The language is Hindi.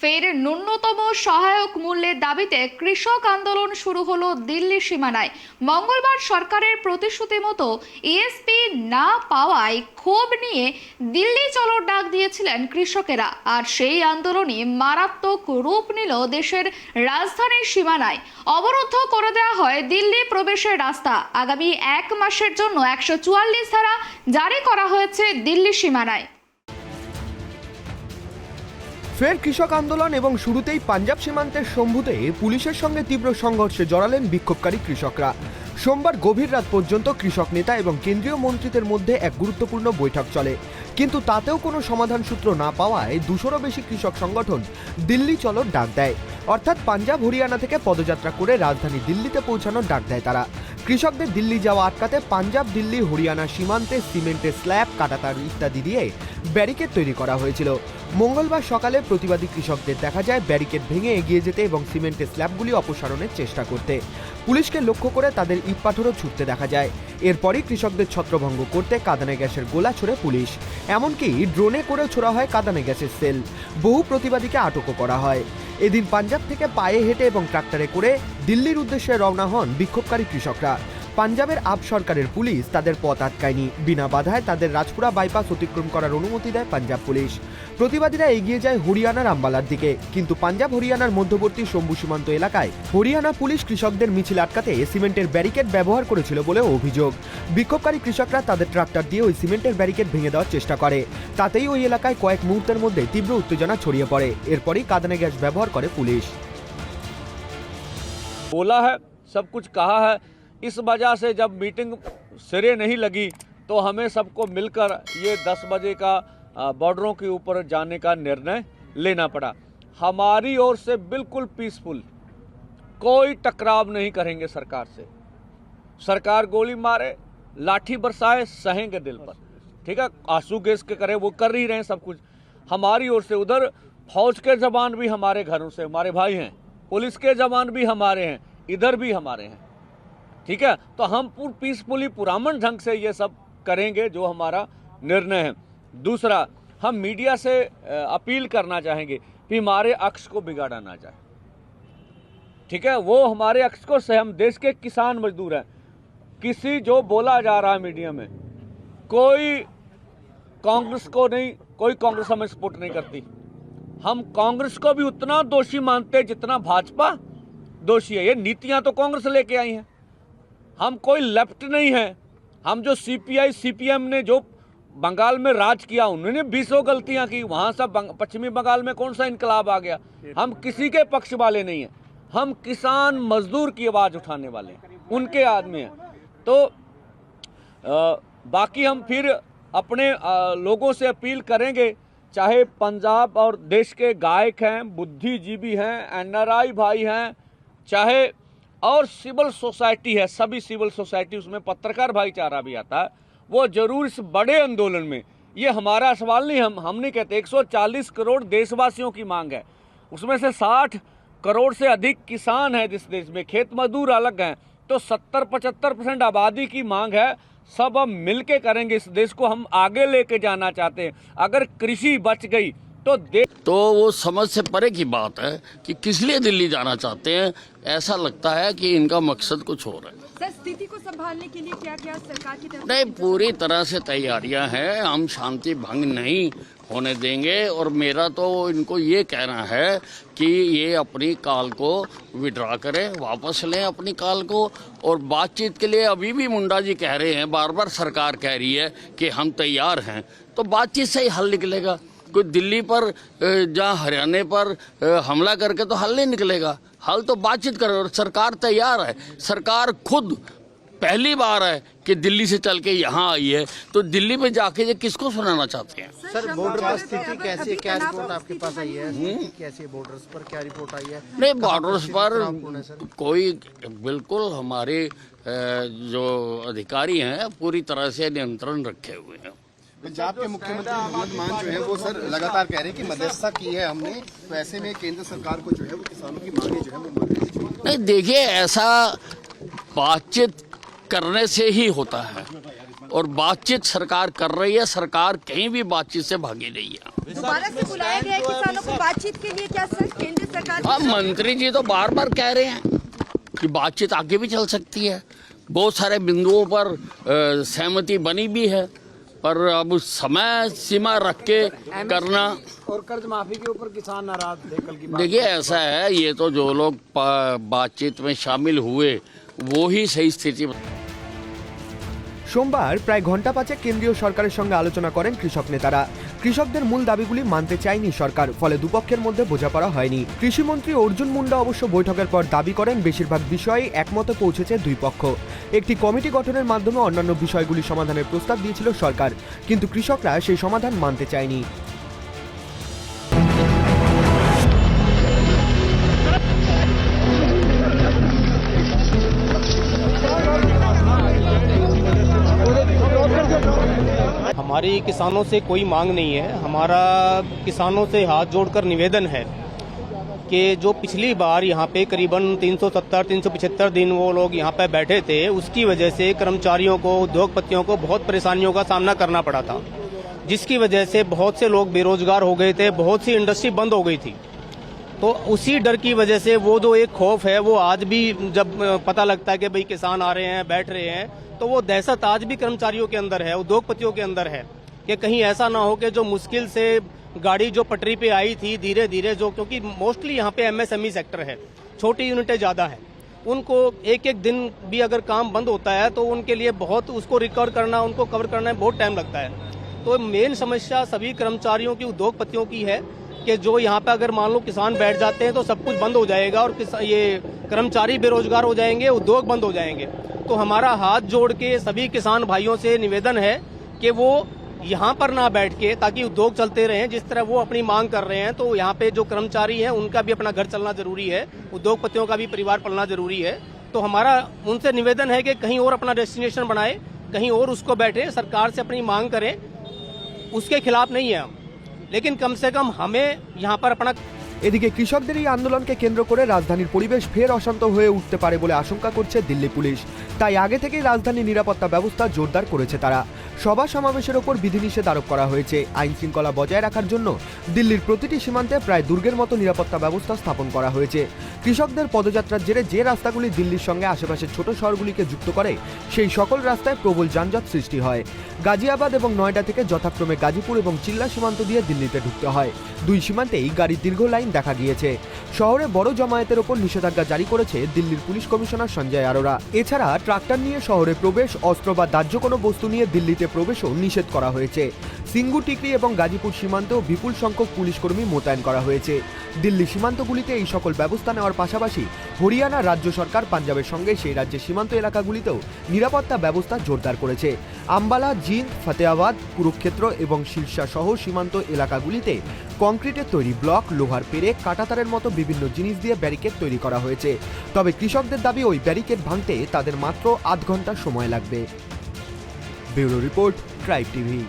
ফের ন্যূনতম সহায়ক মূল্যের দাবিতে কৃষক আন্দোলন শুরু হলো দিল্লি সীমানায়। মঙ্গলবার সরকারের প্রতিশ্রুতি মতো ইএসপি না পাওয়ায় ক্ষোভ নিয়ে দিল্লি চলোর ডাক দিয়েছিলেন কৃষকেরা। আর সেই আন্দোলনই মারাত্মক রূপ নিল দেশের রাজধানীর সীমানায়। অবরুদ্ধ করে দেওয়া হয় দিল্লি প্রবেশের রাস্তা। আগামী 1 মাসের জন্য 144 ধারা জারি করা হয়েছে দিল্লি সীমানায়। ফের কৃষক আন্দোলন এবং শুরুতেই পাঞ্জাব সীমান্তের শম্ভুতে পুলিশের সঙ্গে তীব্র সংঘর্ষে জড়ালেন বিক্ষোভকারী কৃষকরা। সোমবার গভীর রাত পর্যন্ত কৃষক নেতা এবং কেন্দ্রীয় মন্ত্রীদের মধ্যে এক গুরুত্বপূর্ণ বৈঠক চলে, কিন্তু তাতেও কোনো সমাধান সূত্র না পাওয়ায় 200-রও বেশি কৃষক সংগঠন দিল্লি চলোর ডাক দেয়। অর্থাৎ পাঞ্জাব হরিয়ানা থেকে পদযাত্রা করে রাজধানী দিল্লিতে পৌঁছানোর ডাক দেয় তারা। কৃষকদের দিল্লি যাওয়া আটকাতে পাঞ্জাব দিল্লি হরিয়ানা সীমান্তে সিমেন্টের স্ল্যাব, কাঁটাতার ইত্যাদি দিয়ে ব্যারিকেড তৈরি করা হয়েছিল। মঙ্গলবার সকালে প্রতিবাদী কৃষকদের দেখা যায় ব্যারিকেড ভেঙে এগিয়ে যেতে এবং সিমেন্টের স্ল্যাবগুলি অপসারণের চেষ্টা করতে। পুলিশকে লক্ষ্য করে তাদের ইট পাথরও ছুটতে দেখা যায়। এরপরই কৃষকদের ছত্রভঙ্গ করতে কাঁদানে গ্যাসের গোলা ছোড়ে পুলিশ। এমনকি ড্রোনে করেও ছোড়া হয় কাঁদানে গ্যাসের সেল। বহু প্রতিবাদীকে আটকও করা হয়। এদিন পাঞ্জাব থেকে পায়ে হেঁটে এবং ট্রাক্টরে করে দিল্লির উদ্দেশ্যে রওনা হন বিক্ষোভকারী কৃষকরা। পাঞ্জাবের আপ সরকারের পুলিশ তাদের পথ আটকায়নি। বিনা বাধায় তাদের রাজপুরা বাইপাস অতিক্রম করার অনুমতি দেয় পাঞ্জাব পুলিশ। প্রতিবাদীরা এগিয়ে যায় হরিয়ানার আম্বালার দিকে, কিন্তু পাঞ্জাব হরিয়ানার মধ্যবর্তী শম্ভু সীমান্ত এলাকায় হরিয়ানা পুলিশ কৃষকদের মিছিল আটকাতে সিমেন্টের ব্যারিকেড ব্যবহার করেছিল বলে অভিযোগ। বিক্ষোভকারী কৃষকরা তাদের ট্রাক্টর দিয়ে ওই সিমেন্টের ব্যারিকেড ভেঙে দেওয়ার চেষ্টা করে। তাতেই ওই এলাকায় কয়েক মুহূর্তের মধ্যে তীব্র উত্তেজনা ছড়িয়ে পড়ে। এরপরই কাঁদানে গ্যাস ব্যবহার করে পুলিশ। बोला है, सब कुछ कहा है। इस वजह से जब मीटिंग सिरे नहीं लगी तो हमें सबको मिलकर ये 10 बजे का बॉर्डरों के ऊपर जाने का निर्णय लेना पड़ा। हमारी ओर से बिल्कुल पीसफुल, कोई टकराव नहीं करेंगे सरकार से। सरकार गोली मारे, लाठी बरसाए, सहेंगे दिल पर, ठीक है। आंसू गैस के करे वो कर ही रहे हैं सब कुछ। हमारी ओर से उधर फौज के जवान भी हमारे घरों से हमारे भाई हैं, पुलिस के जवान भी हमारे हैं, इधर भी हमारे हैं, ठीक है। तो हम पीसफुली पुरामन ढंग से ये सब करेंगे जो हमारा निर्णय है। दूसरा, हम मीडिया से अपील करना चाहेंगे कि हमारे अक्ष को बिगाड़ा ना जाए, ठीक है। वो हमारे अक्ष को से हम देश के किसान मजदूर हैं। किसी जो बोला जा रहा है मीडिया में, कोई कांग्रेस को नहीं, कोई कांग्रेस हमें सपोर्ट नहीं करती। हम कांग्रेस को भी उतना दोषी मानते हैं जितना भाजपा दोषी है। ये नीतियां तो कांग्रेस लेके आई हैं। हम कोई लेफ्ट नहीं है। हम जो सीपीआई सीपीएम ने जो बंगाल में राज किया, उन्होंने 20 गलतियां की। वहां सब पश्चिमी बंगाल में कौन सा इनकलाब आ गया। हम किसी के पक्ष वाले नहीं हैं। हम किसान मजदूर की आवाज़ उठाने वाले हैं, उनके आदमी हैं। तो बाकी हम फिर अपने लोगों से अपील करेंगे, चाहे पंजाब और देश के गायक हैं, बुद्धिजीवी हैं, एनआरआई भाई हैं, चाहे और सिविल सोसाइटी है, सभी सिविल सोसाइटी, उसमें पत्रकार भाईचारा भी आता है, वो जरूर इस बड़े आंदोलन में, ये हमारा सवाल नहीं, हम नहीं कहते। 140 करोड़ देशवासियों की मांग है, उसमें से 60 करोड़ से अधिक किसान हैं इस देश में, खेत मजदूर अलग हैं। तो 70-75% आबादी की मांग है। सब हम मिल के करेंगे। इस देश को हम आगे लेके जाना चाहते हैं। अगर कृषि बच गई तो वो समझ से परे की बात है कि किस लिए दिल्ली जाना चाहते हैं। ऐसा लगता है कि इनका मकसद कुछ और है। सर, स्थिति को संभालने के लिए क्या क्या सरकार की तरफ नहीं, पूरी तरह से तैयारियां हैं। हम शांति भंग नहीं होने देंगे। और मेरा तो इनको ये कहना है कि ये अपनी कॉल को विड्रॉ करें, वापस लें अपनी कॉल को। और बातचीत के लिए अभी भी मुंडा जी कह रहे हैं, बार बार सरकार कह रही है कि हम तैयार हैं, तो बातचीत से ही हल निकलेगा। कोई दिल्ली पर जहाँ हरियाणा पर हमला करके तो हल नहीं निकलेगा। हल तो बातचीत करे, और सरकार तैयार है। सरकार खुद पहली बार है कि दिल्ली से चल के यहाँ आई है, तो दिल्ली में जाके ये किसको सुनाना चाहते हैं। सर, बॉर्डर पर स्थिति कैसी है? क्या रिपोर्ट आपके पास आई है? कैसी है बॉर्डर्स पर, क्या रिपोर्ट आई है? नहीं, बॉर्डर्स पर कोई, बिल्कुल हमारे जो अधिकारी हैं पूरी तरह से नियंत्रण रखे हुए हैं। पंजाब के मुख्यमंत्री भगवंत मान जो है वो सर लगातार कह रहे हैं कि मध्यस्थता की है हमने, तो ऐसे में केंद्र सरकार को जो है वो किसानों की मांगे जो है वो मान लेनी चाहिए। नहीं, देखिए, ऐसा बातचीत करने से ही होता है, और बातचीत सरकार कर रही है। सरकार कहीं भी बातचीत से भागी नहीं है। दोबारा से बुलाया गया है किसानों को बातचीत के लिए क्या सर केंद्र सरकार? हाँ, मंत्री जी तो बार बार कह रहे हैं कि बातचीत आगे भी चल सकती है, बहुत सारे बिंदुओं पर सहमति बनी भी है, पर अब समय सीमा रख के करना। और कर्ज माफी के ऊपर किसान नाराज थे कल की बात। देखिए ऐसा है, ये तो जो लोग बातचीत में शामिल हुए वो ही सही स्थिति। সোমবার প্রায় ঘন্টা পাঁচেক কেন্দ্রীয় সরকারের সঙ্গে আলোচনা করেন কৃষক নেতারা। কৃষকদের মূল দাবিগুলি মানতে চায়নি সরকার, ফলে দুপক্ষের মধ্যে বোঝাপড়া হয়নি। কৃষিমন্ত্রী অর্জুন মুন্ডা অবশ্য বৈঠকের পর দাবি করেন বেশিরভাগ বিষয়ে একমতে পৌঁছেছে দুই পক্ষ। একটি কমিটি গঠনের মাধ্যমে অন্যান্য বিষয়গুলি সমাধানের প্রস্তাব দিয়েছিল সরকার, কিন্তু কৃষকরা সেই সমাধান মানতে চায়নি। हमारी किसानों से कोई मांग नहीं है। हमारा किसानों से हाथ जोड़कर निवेदन है कि जो पिछली बार यहाँ पे करीबन 370-375 दिन वो लोग यहाँ पे बैठे थे, उसकी वजह से कर्मचारियों को, उद्योगपतियों को बहुत परेशानियों का सामना करना पड़ा था, जिसकी वजह से बहुत से लोग बेरोजगार हो गए थे, बहुत सी इंडस्ट्री बंद हो गई थी। तो उसी डर की वजह से वो जो एक खौफ है वो आज भी जब पता लगता है कि भाई किसान आ रहे हैं, बैठ रहे हैं, तो वो दहशत आज भी कर्मचारियों के अंदर है, उद्योगपतियों के अंदर है कि कहीं ऐसा ना हो कि जो मुश्किल से गाड़ी जो पटरी पे आई थी धीरे धीरे, जो क्योंकि मोस्टली यहाँ पे एमएसएमई सेक्टर है, छोटी यूनिटें ज्यादा है, उनको एक एक दिन भी अगर काम बंद होता है तो उनके लिए बहुत उसको रिकवर करना, उनको कवर करना में बहुत टाइम लगता है। तो मेन समस्या सभी कर्मचारियों की, उद्योगपतियों की है कि जो यहाँ पे अगर मान लो किसान बैठ जाते हैं तो सब कुछ बंद हो जाएगा और ये कर्मचारी बेरोजगार हो जाएंगे, उद्योग बंद हो जाएंगे। तो हमारा हाथ जोड़ के सभी किसान भाइयों से निवेदन है कि वो यहाँ पर ना बैठ के, ताकि उद्योग चलते रहें जिस तरह वो अपनी मांग कर रहे हैं, तो यहाँ पे जो कर्मचारी हैं उनका भी अपना घर चलना जरूरी है, उद्योगपतियों का भी परिवार पलना जरूरी है। तो हमारा उनसे निवेदन है कि कहीं और अपना डेस्टिनेशन बनाए, कहीं और उसको बैठे, सरकार से अपनी मांग करें, उसके खिलाफ नहीं है हम, लेकिन कम से कम हमें यहाँ पर अपना। এদিকে কৃষকদের এই আন্দোলনকে কেন্দ্র করে রাজধানীর পরিবেশ ফের অশান্ত হয়ে উঠতে পারে বলে আশঙ্কা করছে দিল্লি পুলিশ। তাই আগে থেকেই রাজধানীর নিরাপত্তা ব্যবস্থা জোরদার করেছে তারা। সভা সমাবেশের ওপর বিধিনিষেধ আরোপ করা হয়েছে। আইন শৃঙ্খলা বজায় রাখার জন্য দিল্লির প্রতিটি সীমান্তে প্রায় দুর্গের মতো নিরাপত্তা ব্যবস্থা স্থাপন করা হয়েছে। কৃষকদের পদযাত্রার জেরে যে রাস্তাগুলি দিল্লির সঙ্গে আশেপাশের ছোট শহরগুলিকে যুক্ত করে সেই সকল রাস্তায় প্রবল যানজট সৃষ্টি হয়। গাজিয়াবাদ এবং নয়ডা থেকে যথাক্রমে গাজীপুর এবং চিল্লা সীমান্ত দিয়ে দিল্লিতে ঢুকতে হয়। দুই সীমান্তেই গাড়ির দীর্ঘ লাইন দেখা গিয়েছে। শহরে বড় জমায়েতের ওপর নিষেধাজ্ঞা জারি করেছে দিল্লির পুলিশ কমিশনার সঞ্জয় আরোরা। এছাড়া ট্রাক্টর নিয়ে শহরে প্রবেশ, অস্ত্র বা দাহ্য কোনো বস্তু নিয়ে দিল্লিতে প্রবেশও নিষেধ করা হয়েছে। সিঙ্গু টিকরি এবং গাজীপুর সীমান্তেও বিপুল সংখ্যক পুলিশ কর্মী মোতায়েন করা হয়েছে। দিল্লি সীমান্তগুলিতে এই সকল ব্যবস্থা নেওয়ার পাশাপাশি হরিয়ানা রাজ্য সরকার পাঞ্জাবের সঙ্গে সেই রাজ্যের সীমান্ত এলাকাগুলিতেও নিরাপত্তা ব্যবস্থা জোরদার করেছে। আম্বালা, জিন্দ, ফতেহাবাদ, কুরুক্ষেত্র এবং সিরসা সহ সীমান্ত এলাকাগুলিতে কংক্রিটের তৈরি ব্লক, লোহার পেরেক, কাঁটাতারের মতো বিভিন্ন জিনিস দিয়ে ব্যারিকেড তৈরি করা হয়েছে। তবে কৃষকদের দাবি ওই ব্যারিকেড ভাঙতে তাদের মাত্র আধ ঘন্টা সময় লাগবে। Bureau report, tribe TV.